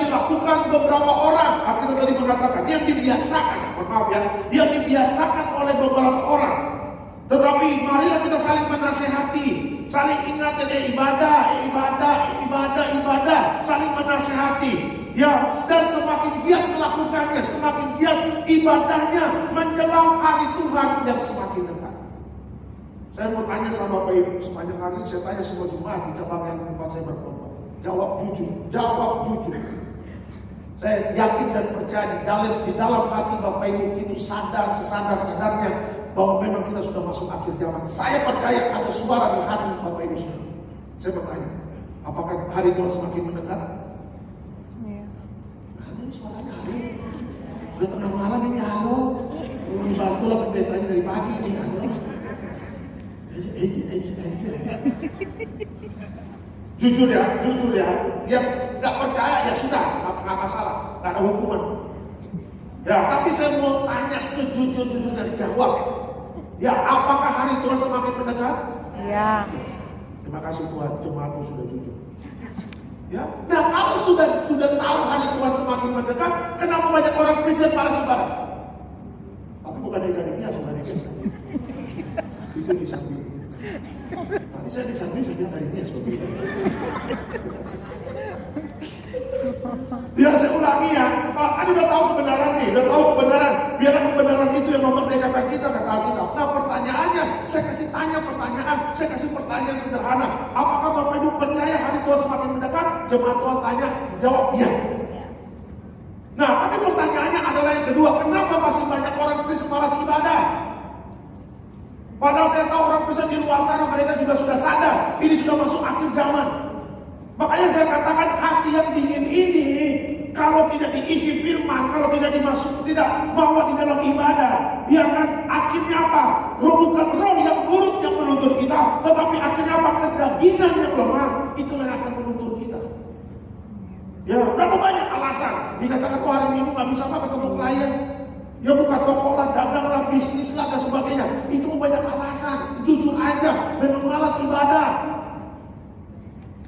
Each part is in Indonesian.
dilakukan beberapa orang. Akhirnya tadi mengatakan yang dibiasakan, maaf ya, yang dibiasakan oleh beberapa orang. Tetapi marilah kita saling menasehati, saling ingatkan ibadah, saling menasehati. Ya, dan semakin giat melakukannya, semakin giat ibadahnya menjelang hari Tuhan yang semakin dekat. Saya mau tanya sama Bapak Ibu, sepanjang hari ini saya tanya semua jemaat di cabang yang tempat saya berkhotbah. Jawab jujur. Saya yakin dan percaya di dalam hati Bapak Ibu itu sesadar-sadarnya bahwa memang kita sudah masuk akhir zaman. Saya percaya ada suara di hati Bapak Ibu semua. Saya bertanya, apakah hari Tuhan semakin mendekat? Ini suaranya halo. Udah tengah malam ini halo. Bantulah pendetanya dari pagi ini halo. Jujur ya. Yang nggak percaya ya sudah, nggak masalah, nggak ada hukuman. Ya, tapi saya mau tanya sejujur-jujur dan jawab. Ya, apakah hari Tuhan semakin mendekat? Iya. Terima kasih Tuhan, jemaatku sudah jujur. Ya, nah kalau sudah tahu hari Tuhan semakin mendekat, kenapa banyak orang Kristen malas ibadah? Tapi bukan dari dia, saudara kita. Itu di samping. Tadi saya di samping sudah dari dia seperti itu. Ya saya ulangi ya, kan udah tahu kebenaran nih, biarlah kebenaran itu yang memerdekakan kita kata Alkitab. Nah pertanyaannya, saya kasih pertanyaan sederhana. Apakah Bapak Ibu percaya hari Tuhan semakin mendekat? Jemaat Tuhan tanya, jawab iya. Nah tapi pertanyaannya adalah yang kedua, kenapa masih banyak orang Kristen malas ibadah? Padahal saya tahu orang Kristen di luar sana mereka juga sudah sadar, ini sudah masuk akhir zaman. Makanya saya katakan hati yang dingin ini kalau tidak diisi firman, kalau tidak bawa di dalam ibadah, dia akan akhirnya apa? Bukan roh yang buruk yang menuntun kita, tetapi akhirnya apa? Kedagingan yang lemah, itulah yang akan menuntun kita. Ya, berapa banyak alasan dikatakan hari Minggu nggak bisa ketemu klien. Ya buka toko lah, dagang lah, bisnis lah dan sebagainya. Itu banyak alasan. Jujur aja, memang malas ibadah.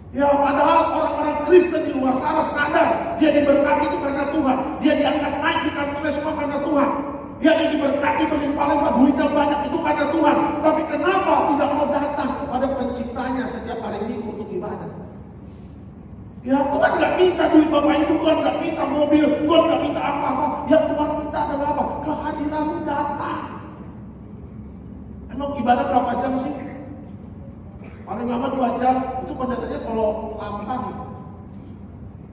Ya padahal orang-orang Kristen di luar sana sadar dia diberkati itu karena Tuhan. Dia diangkat naik di kantornya semua karena Tuhan. Dia diberkati berlimpah-limpah, duitnya banyak itu karena Tuhan. Tapi kenapa tidak mau datang kepada penciptanya setiap hari Minggu untuk ibadah? Ya Tuhan gak minta duit Bapak Ibu, Tuhan gak minta mobil, Tuhan gak minta apa-apa. Yang Tuhan minta adalah apa? Kehadiranmu datang. Emang ibadah berapa jam sih? Paling lama 2 jam, itu pendetanya kalau lama gitu.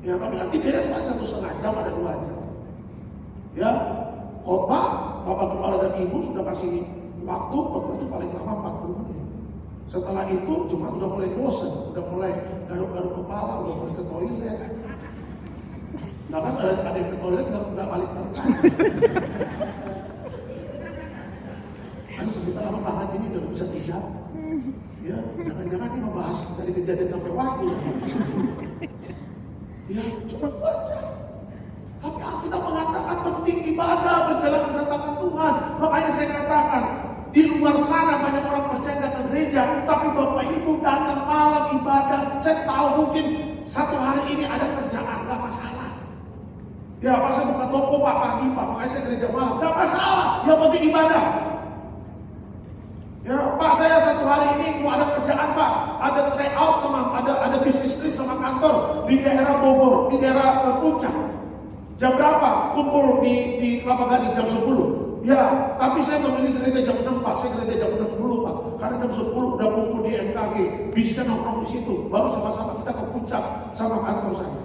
Ya kami nanti beres paling 1,5 jam, ada 2 jam. Ya, khotbah, Bapak Kepala dan Ibu sudah kasih waktu, khotbah itu paling lama 40 menit. Setelah itu cuma udah mulai bosan, udah mulai garuk-garuk kepala, udah mulai ke toilet. Nah kan ada yang ke toilet nggak balik-balik lagi. Aduh kita lama banget ini udah bisa tidak. Ya jangan-jangan ini membahas dari kejadian sampai waktu. Ya cuma baca. Tapi Alkitab mengatakan penting ibadah menjelang kedatangan Tuhan. Makanya saya katakan di luar sana banyak orang percaya datang gereja, tapi Bapak Ibu datang malam ibadah. Saya tahu mungkin satu hari ini ada kerjaan, nggak masalah. Ya Pak saya buka toko Pak pagi Pak, makanya saya gereja malam, nggak masalah. Yang penting ibadah. Ya Pak saya satu hari ini mau ada kerjaan Pak, ada tryout sama ada bisnis trip sama kantor di daerah Bogor, di daerah Puncak. Jam berapa? Kumpul di Kelapa Gading jam 10. Ya, tapi saya memilih gereja jam 6 Pak, saya gereja jam 6 dulu Pak. Karena jam 10 udah kumpul di MKG, bisa nongkrong di situ. Baru sama-sama kita ke Puncak sama kantor saya.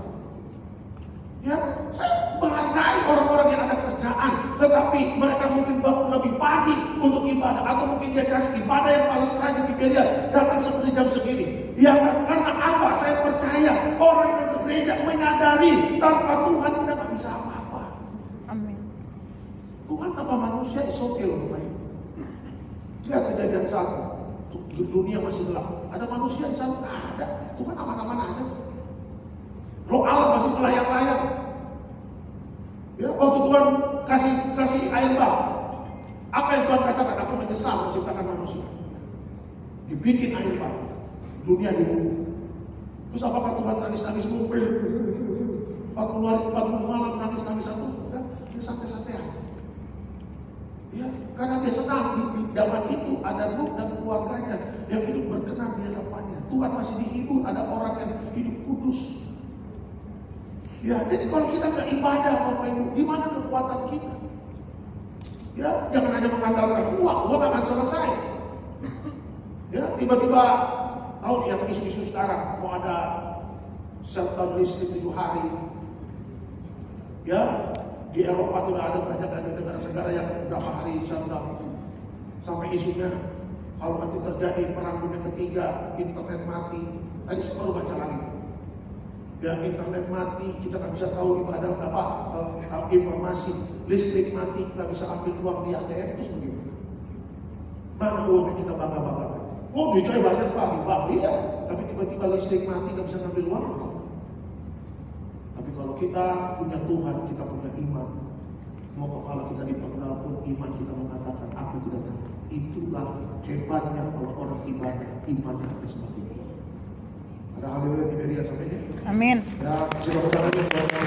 Ya, saya menghargai orang-orang yang ada kerjaan, tetapi mereka mungkin bangun lebih pagi untuk ibadah, atau mungkin dia cari ibadah yang paling rajin di gereja, datang seperti jam segini. Ya, karena apa? Saya percaya orang yang ke gereja menyadari tanpa Tuhan kita nggak bisa apa-apa. Amin. Tuhan tanpa manusia isotil loh, Bapak. Lihat kejadian 1, dunia masih gelap. Ada manusia di sana? Ada. Tuhan aman-aman aja. Roh Allah masih melayang-layang. Ya, waktu Tuhan kasih air bah, apa yang Tuhan katakan? Aku menyesal menciptakan manusia. Dibikin air bah, dunia dihukum. Terus apakah Tuhan nangis-nangis ngumpul? 40 hari senang di zaman itu ada Nuh dan keluarganya yang hidup berkenan di hadapannya. Tuhan masih dihibur, ada orang yang hidup kudus. Ya, jadi kalau kita nggak ibadah, Bapak Ibu, di mana kekuatan kita? Ya, jangan hanya mengandalkan uang akan selesai. Ya, tiba-tiba tahu yang isu-isu sekarang mau ada shutdown listrik 7 hari. Ya, di Eropa sudah ada banyak negara-negara yang berapa hari shutdown. Sampai isunya kalau nanti terjadi perang dunia ketiga, internet mati. Tadi saya baru baca lagi. Ya, internet mati, kita nggak bisa tahu ibadah informasi, listrik mati, kita bisa ambil uang di ATM, terus bagaimana? Mana uangnya kita bangga-banggakan? Oh, duit saya banyak Pak, di bank, iya. Tapi tiba-tiba listrik mati, nggak bisa ngambil uang. Tapi kalau kita punya Tuhan, kita punya iman, mau kepala kita dipenggal pun iman kita mengatakan aku tidak tahu. Itulah hebatnya kalau orang ibadah, imannya akan semakin kuat. Ada haleluya Tiberia sampai ini. Amin. Ya, silakan.